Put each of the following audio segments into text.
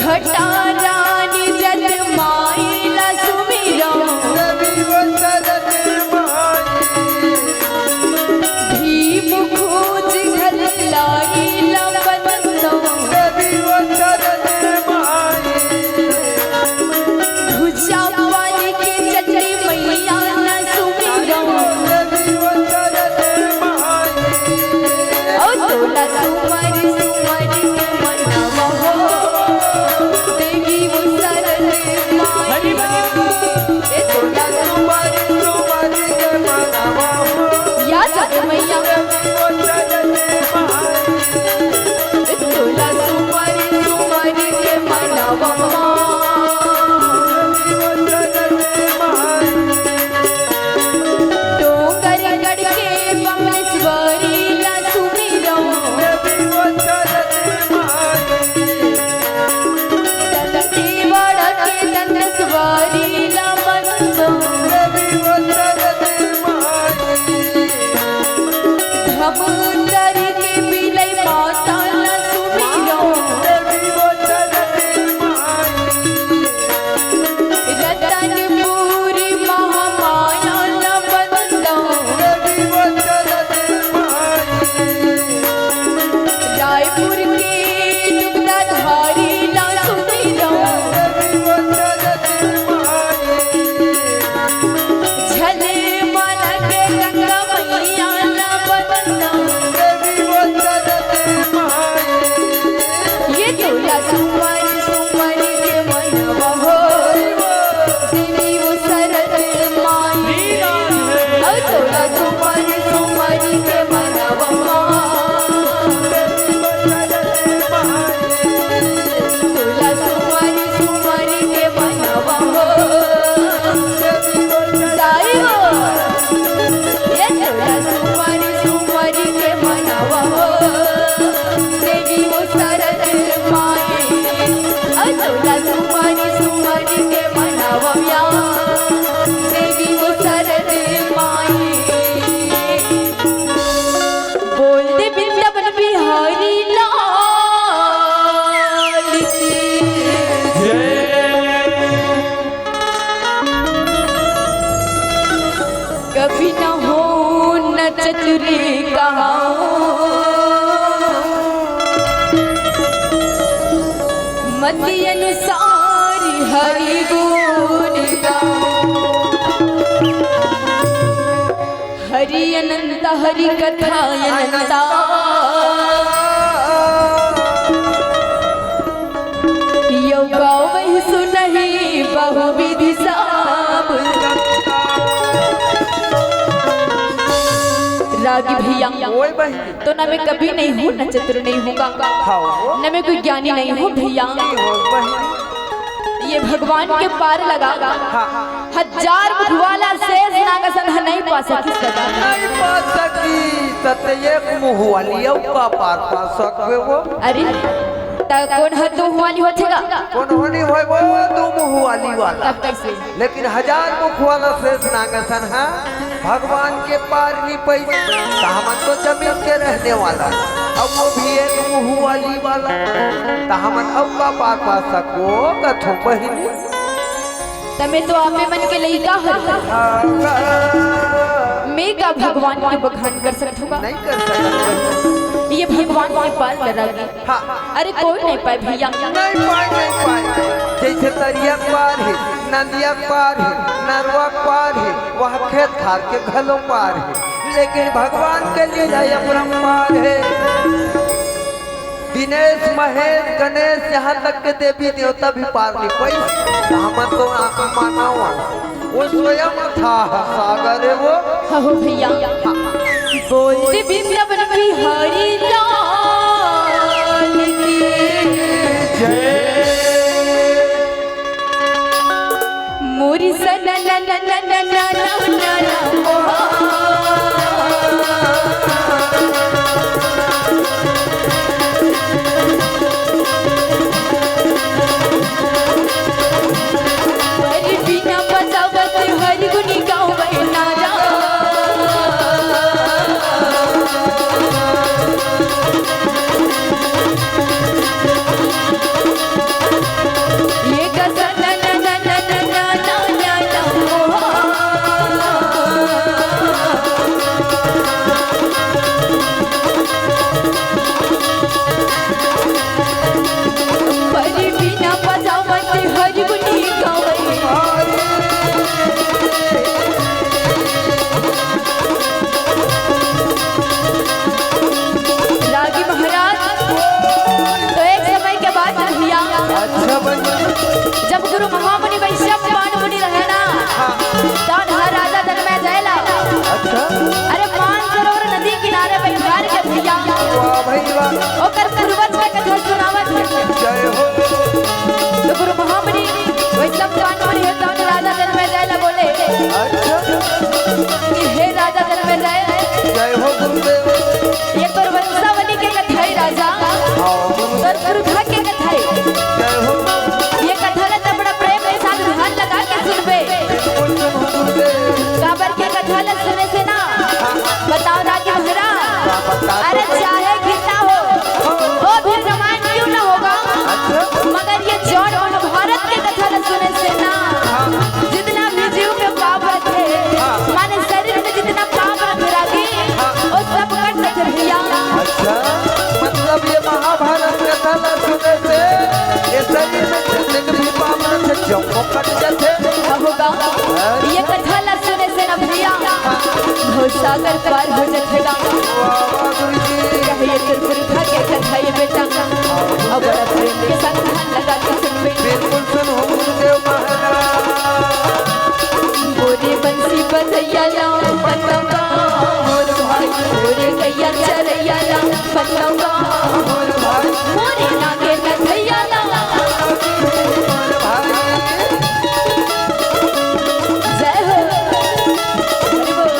घटा रानी जल माइला सुमिरो भीम खोज घर लाइला बंदो भुजा पानी के चटनी मैया न सुमिरो ओ तोला सुमर सुमर के मनवा हो देवी वो शरण माई ए तोला सुमर सुमर के मनवा हो या जाते मैया ए तोला सुमर सुमर के मनवा डोंगर गढ़ के बमनेश्वरी ला सुमिरो दंतेवाड़ा के दंतेश्वरी ला बंदो धमुंदर के बिलई माता ला सुमिरो रतनपुर महामाया ला बंदो रायपुर के दुग्धाधारी ला सुमिरो झलमला के गंगा मैया ला बंदो ये तोला सुमर सुमर के मनवा हो देवी वो शरण माई ओ तोला सुमर सुमर के मनवा तोला सुमर सुमर के मनवा हो साई हो ये तोला सुमर सुमर के मनवा हो देवी वो शरण माई ओ तोला सुमर सुमर के मनवा देवी वो शरण माई बोल दे वृंदावन बिहारी लाल की कभी न हो न चतुरी कहाओ मति अनुसार हरि गुण गाओ हरि अनंत हरि कथा अनंता यो गावहि सुनहि बहुविधि साब रागी भैया ओए बहन तो न मैं कभी नहीं हूँ न चतुर नहीं होगा खाओ न मैं कोई ज्ञानी नहीं हूँ भैया हो बहन ये भगवान के पार लगा हजार मुख वाला शेष नाग संग नहीं पा सकी सदा नहीं पा सकी सत्य मुँह वाली का पार पा सकवे वो अरे कौन है तू वाली हो छेगा कौन होनी होय वो तू मुँह वाली वाला तब कैसे लेकिन हजार मुख वाला शेष नागसन है भगवान के पार नहीं पैसे हमन तो जमीन के रहने वाला अब वो भी एक मुँह वाली वाला हमन अब का पार पा सको कथो बहिनी तमे तो आपे मन के लइका हर मैं का भगवान के बखान कर सकत होगा नहीं कर सकता ये भगवान के पार लगी हाँ अरे कोई नहीं पाए भैया नहीं पाए जैसे तरिया पार है नदिया पार है नरवा पार है वह खेत खार के घलों पार है लेकिन भगवान के लीला अपरंपार है दिनेश महेश गणेश यहाँ तक के देवी देवता भी पार नहीं पाई हम तो माना हुआ वो स्वयं था सागर है वो हो भैया बोलते वृंदावन बिहारी लाल की जय मोरी सना ना ना ना ना ना ना ना बिना बजावत हरि गुनी गावे नारा गुरु घर के कथा है। जय हो ये कथा ला बड़ा प्रेम के साथ ध्यान लगा के सुनबे। बिल्कुल सुन हो गुरुदेव। काबर के कथा ला सुने से ना बताओ रागी भरा। अरे चाहे गीता हो वो भी रामायण क्यों ना होगा, मगर ये जौन महाभारत के कथा ला सुने से ना जितना भी जीव के पाप रखे माने शरीर में जितना पाप रखे रागी वो सब कट सके भैया। अच्छा मतलब ये महाभारत कथा ला सुने से ये शरीर में जितने भी पाप रहते जम्मो कट जाते होगा। ये कथा ला सुने से ना भैया भवसागर पार हो जाएगा। ये गुरु के कथा ये बेटा अब बड़ा प्रेम के साथ ध्यान लगा के सुनबे। बिल्कुल सुन हो गुरुदेव महाराज। मोरे बंसी बजैया ला पतंगा मोर भाई मोरे गैया चरैया ला पतंगा मोर भाई मोरे नागे कथैया ला मोर भाई। जय हो हरि बोल।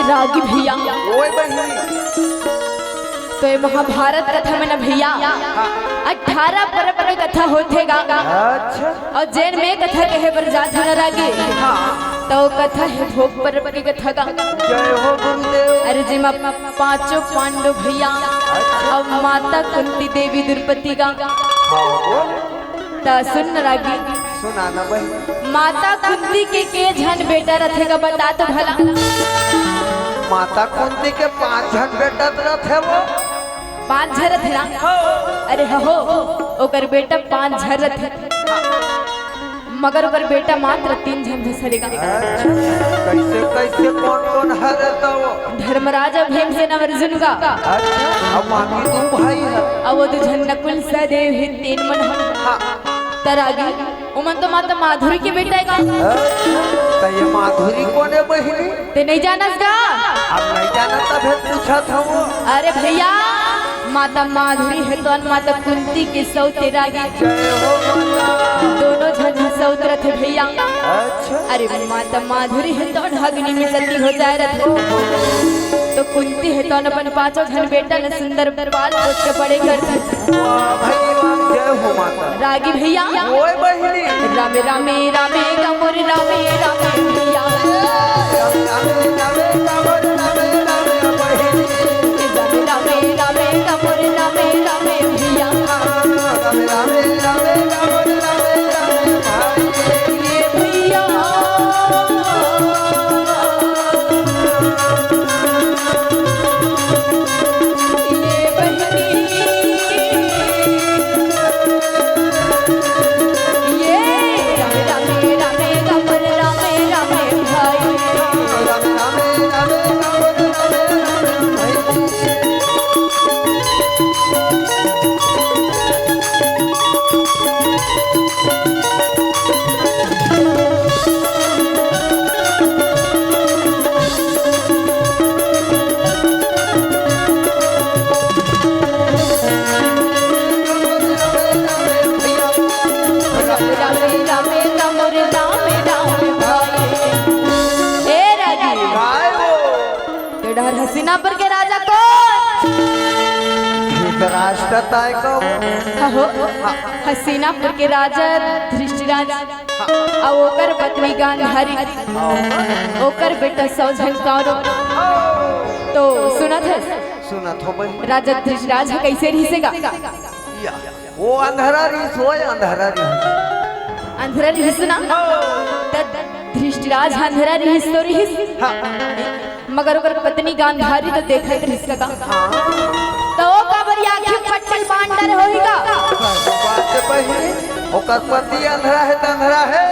रागी भैया ओए बहिनी तो ये महाभारत कथा में ना भैया 18 पर्व में कथा होतेगा अच्छा और जैन में कथा कहे पर जात है ना रागी हाँ तो वो कथा है भोग पर्व की कथा का। जय हो गुरुदेव। अरे जी पांचों पांडव भैया और माता कुंती देवी द्रौपदी का ता सुन रागी सुना ना बहन। माता कुंती के झन बेटा रथेगा बता तो भला। माता कुंती के 5 जन बेटा रथे वो 5 झरत है ना। अरे हो ओकर बेटा 5 झरत है मगर ओकर बेटा मात्र 3 झन धसरेगा। कैसे कैसे कौन हरे तो धर्मराजा भीमसेन अर्जुन का अच्छा अब मामी 2 भाई है अब वो 2 झन नकुल सहदेव ही 3 मन हाँ तरागी उमन तो माता माधुरी के बेटा है का। तो ये माधुरी कौन है बहिनी? ते नहीं जानस का? अब नहीं जाना तब पूछा था वो। अरे भैया माता माधुरी है तो माता कुंती के सौते रागी जय हो माता। दोनों झन सौत्र थे भैया। अच्छा अरे माता माधुरी है तो अग्नि में सती हो जाए रहे तो कुंती है तो अपन 5 झन बेटा ने सुंदर बाल पोस के बड़े करते। वाह भाई वाह जय हो माता। रागी भैया ओए बहिनी रामे रामे रामे गमोर रामे रामे भैया रामे रामे रामे रामे रामे बहिनी रामे रामे रामे गमोर रामे रामे भैया रामे रामे रामे रामे रामे भाई ये भैया ये बहनी ये रामे रामे रामे गमोर रामे रामे भाई रामे रामे रामे रामे रामे भाई। रामे रामे गमोर रामे रामे भाई। ए रागी काय वो तेरा हसीनापुर के राजा कौन? धृतराष्ट्र ताय को हो हसीनापुर के राजा धृष्टराज और ओकर पत्नी गांधारी ओकर बेटा सौझन कौरव। तो सुना था सुना थो बहिनी राजा धृष्टराज कैसे रहीसेगा? वो अंधेरा रिस हो अंधेरा रिस अंधेरा रहीस ना धृष्टराज अंधेरा रहीस तो रहीस मगर ओकर पत्नी गांधारी तो देखत रहीस का तो ओ काबर आंखें फटल बांडर होईगा। बात बहिनी ओकर पति अंधेरा है त अंधेरा है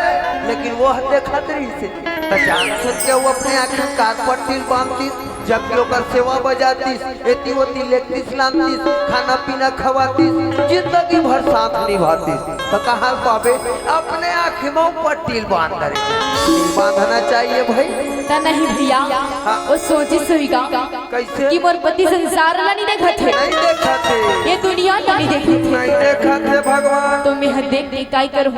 लेकिन वो देखत रही से तो जान सुन के वो अपने आँख में कान पट्टी बांधती जबकि ओकर सेवा बजातीस एती ओती लेतीस लानतीस खाना पीना खवातीस जिंदगी भर साथ निभातीस तो कहाँ पावे अपने आँख में पट्टी बांध करे बांधना चाहिए भाई ता नहीं भैया वो सोची सोईगा कैसे कि मोर पति संसार ला नहीं देखा थे नहीं देखा थे ये दुनिया ला नहीं देखी थी नहीं देखा थे भगवान तो मैं देख के काय करूं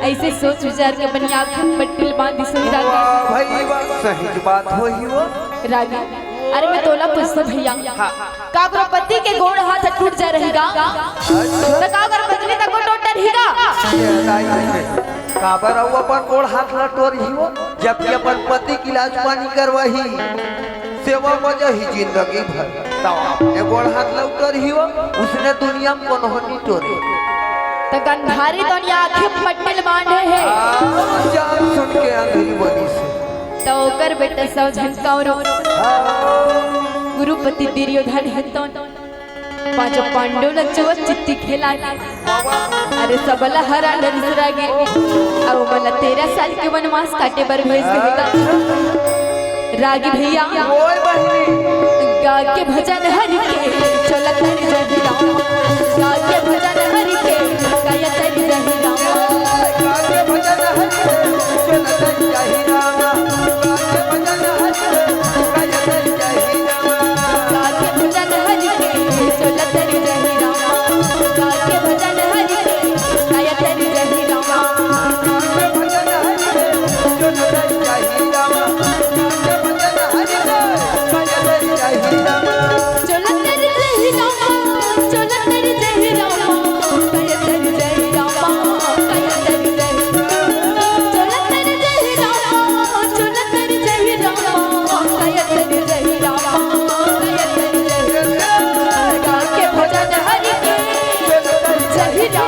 ऐसे सोच विचार के बनी आँख में पट्टी बांधी सोई रागी वाह भाई वाह सही बात हो ही वो रागी अरे मैं तोला पूछता भैया का करो पति के गोड़ हाथ टूट जा रहेगा तो का कर पत्नी तक को टूट रहेगा काबर au अपन गोड़ हाथ लटोर ही वो जबकि अपन पति की इलाज पानी करवाही सेवा वजह ही जिंदगी भर तब अपने गोड़ हाथ लटोर ही वो उसने दुनिया में कौन होनी टोरे तो गंधारी दुनिया आंखें पट्टिल बांधे है जान सुन के अंधेरी बनी से तो ओकर बेटा सब झंकाओ गुरुपति दुर्योधन है तो पांचों पांडव लज्जो चित्ती खेला अरे सबला हरा नरसरा गे अब मला 13 साल के वनवास काटे बर भेज देगा रागी भैया ओए बहिनी गा के भजन हरि के चलत हरि जहिरा गा के भजन हरि के गायत हरि जहिरा गा के भजन हरि के चलत जहिरा गा के भजन हरि के गायत जहिरा गा के भजन हरि के चलत हरि जहिरा गा के भजन हरि के गायत हरि जहिरा गा के भजन हरि के चलत जहिरा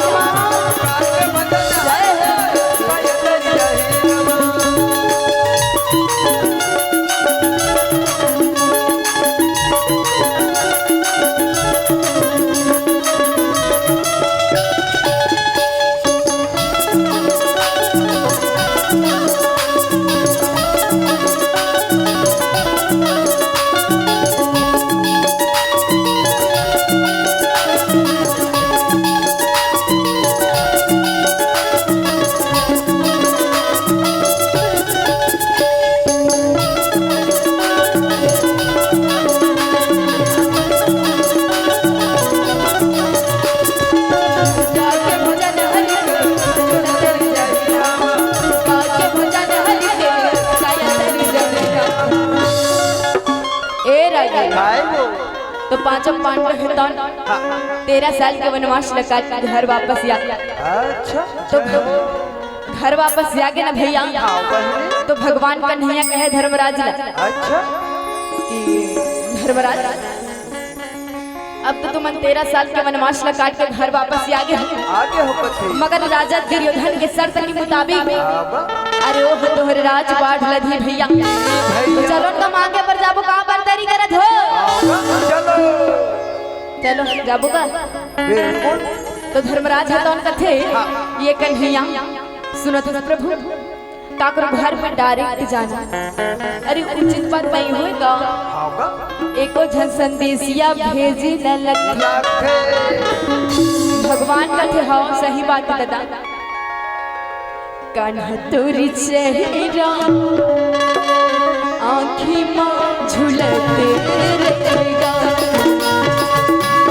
तो पांचों पांडव है तो 13 साल के वनवास लगा के घर वापस आ अच्छा तो घर वापस जाके ना भैया तो भगवान का नैया कहे धर्मराज अच्छा कि धर्मराज अब तो तुम 13 साल के वनवास लगा के घर वापस आगे हो पछे मगर राजा दुर्योधन के शर्त के मुताबिक अरे ओ तोहर राज बाढ़ लधी भैया तो चलो तुम आगे पर जाबो कहां पर तैयारी करत हो चलो चलो जाबो का बिल्कुल तो धर्मराज है तो उनका थे ये कन्हैया सुनो तो प्रभु काकर घर में डायरेक्ट जाना अरे उचित बात नहीं होएगा एको जन संदेशिया भेजी न लगे भगवान का थे हाँ सही बात दादा कान्हा तोरी चेहरा आँखी माँ झुलते रहेगा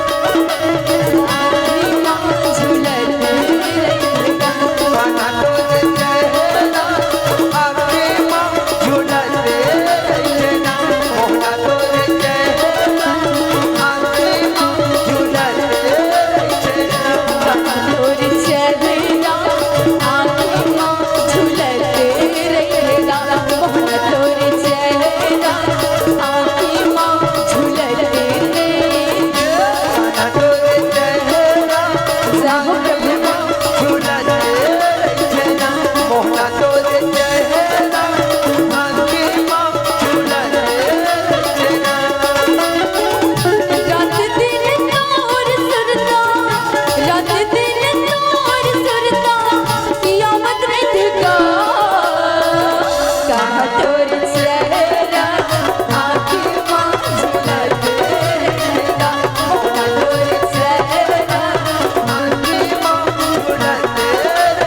आँखी माँ झुलते रहेगा आँखी माँ तोर चेहरा आँखी माँ झुलत रहता मोना तोर चेहरा आँखी माँ झुलत रहता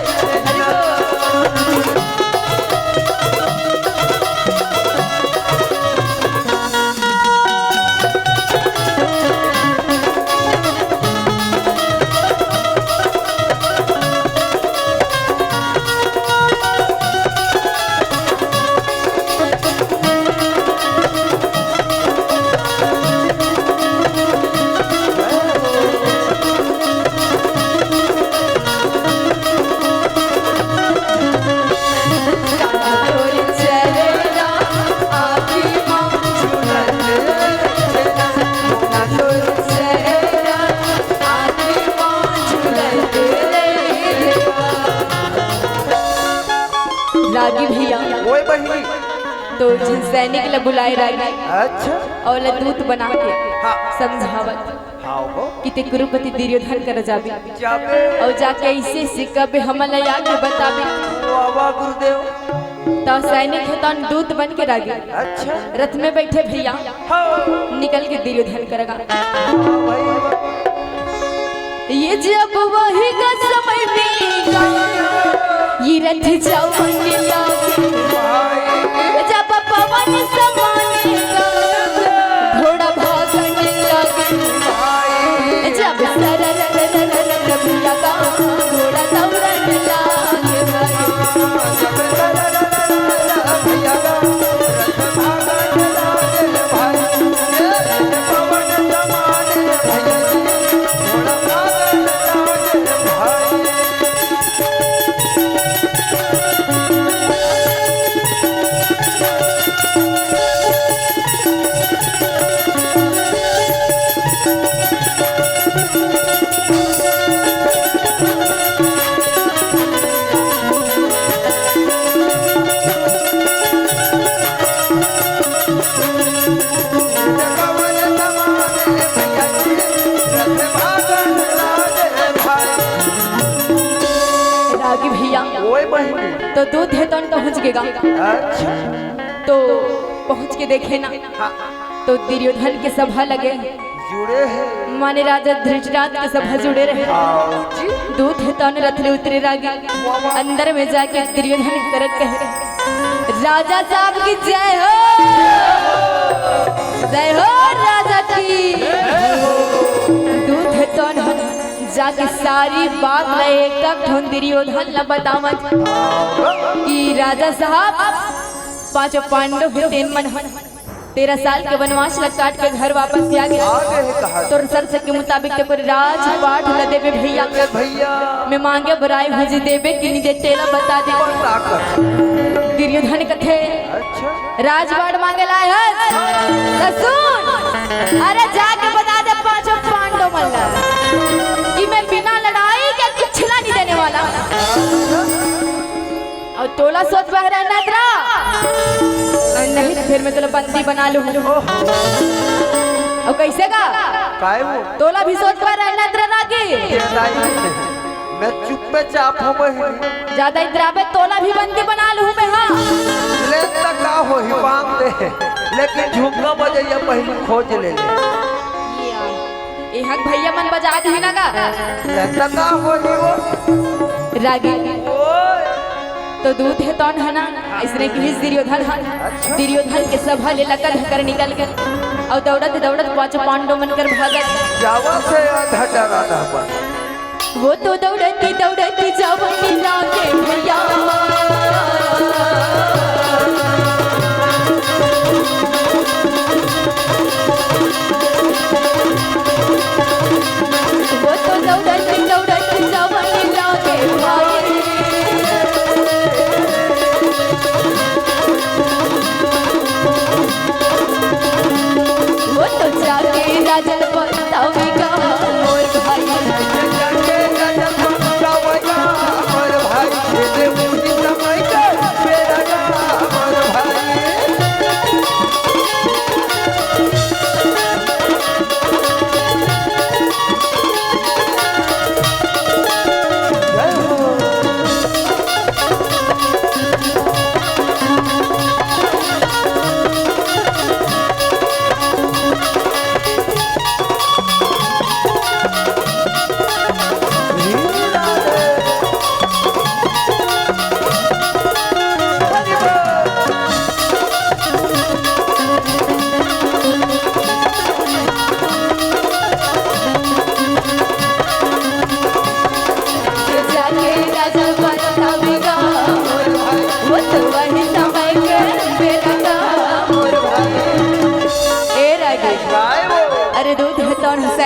तोर चेहरा आँखी माँ झुलत रहता मोना तोर चेहरा आँखी माँ झुलत रहता रागी भैया ओए बहिनी तो जिन सैनिक ला बुलाए रागी अच्छा और ला दूत बना के हाँ समझावत हाँ वो कि ते गुरुपति दुर्योधन कर जाबे जाबे और जाके ऐसे सिकबे हमला आके बताबे वाह गुरुदेव तो सैनिक है तन दूत बन के रागी अच्छा रथ में बैठे भैया हाँ निकल के दुर्योधन करेगा भाई ये जब वही का समय बीता ये रथ जवानी लागे जब पवन समानेगा घोड़ा भागने लगे जब सरर लगा घोड़ा दौड़ने लागे रागी भैया ओए बहिनी तो दूध है तो पहुंच गएगा अच्छा तो पहुंच के देखे ना हाँ तो दुर्योधन के सभा लगे जुड़े हैं माने राजा धृतराष्ट्र के सभा जुड़े रहे आओ जी दूध है तो रथ ले उतरे रागी अंदर में जाके दुर्योधन करत कहे राजा साहब की जय हो राजा की दूध है तो जाके सारी बात रहे तक दुर्योधन न बतावत कि राजा साहब पांचों पांडव है 3 मन 13 साल के वनवास लग काट के घर वापस आ गया आगे है कहा तोर शर्त के मुताबिक ते पर राज पाठ ल देबे भैया भैया मैं मांगे बराई भुज देबे कि नहीं दे तेला बता दे ताकत दुर्योधन कथे अच्छा राजवाड़ मांगे लाए है सुन अरे जाके बता दे पांचों पांडव मल्ला कि मैं बिना लड़ाई के कुछ नहीं देने वाला और तोला सोच बह रहा नदरा नहीं तो फिर मैं तुला बंदी बना लूं और कैसे का काय वो तोला भी सोच बह रहा नदरा रागी मैं चुप्पे चाप हो बहिनी ज्यादा इधराबे तोला भी बंदी बना लूं मैं हाँ ले तक का हो ही बांध दे लेकिन झुमका बजैया पहले खोज ले ये हक भैया मन बजा दी ना का ले तक का हो ही वो रागी ओए तो दूध है तौन है ना इसने की दुर्योधन अच्छा। दुर्योधन के सभा ले लकर कर निकल गए और दौड़त दौड़त पांचों पांडव बनकर भागत जावा से आधा डरा रहा वो तो दौड़ती दौड़ती जावनी लागे भैया वो तो दौड़ती दौड़ती जावनी लागे भाई वो तो जाके राजन बतावेगा मोर भाई और भाई ये मुझे समय का मेरा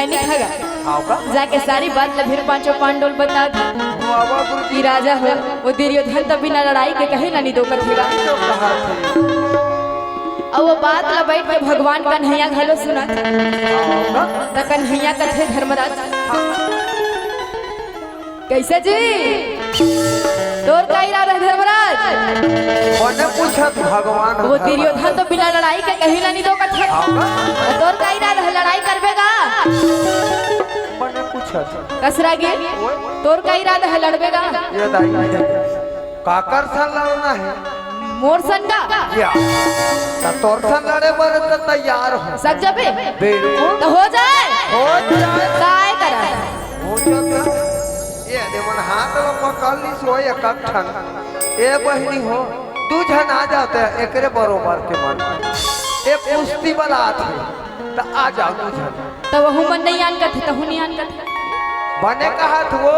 सैनिक है आओगा जाके सारी बात ला फिर पांचों पांडुल बता दी बाबा गुरुजी कि राजा हो वो दुर्योधन तो बिना लड़ाई के कहे ना नहीं दो कथेगा तो कहा थे और वो बात ला बैठ के भगवान कन्हैया घलो सुना आओगा त कन्हैया कथे धर्मराज कैसे जी तोर का इरादा है धर्मराज मैंने पूछा तो भगवान वो दुर्योधन तो बिना लड़ाई के कहे ना नहीं दो कथे आओगा तोर का इरादा है लड़ाई करबेगा मैंने पूछा था कसरा गे तोर का इरादा है लड़बेगा ये दाई काकर सा लड़ना है मोर संगा क्या तोर सा लड़े पर तो तैयार हो सक जबे बिल्कुल तो हो जाए हो जाए काय करा हो जाता ये देवन हाथ में पकड़ ली सो एक ठन ए बहनी हो दू जन आ जाते हैं एकरे बरोबर के मन ए कुश्ती वाला थे तो आ जाओ दू जन तब वह मन नहीं आन करते तहु नहीं आन करते बने कहा वो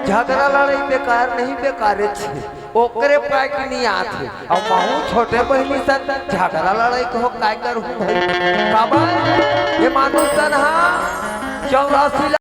झगड़ा लड़ाई बेकार नहीं बेकार छे ओकरे पाए के नहीं आते और महू छोटे बहनी सन झगड़ा लड़ाई को काय करू भाई काबा ये मानो सन हां 84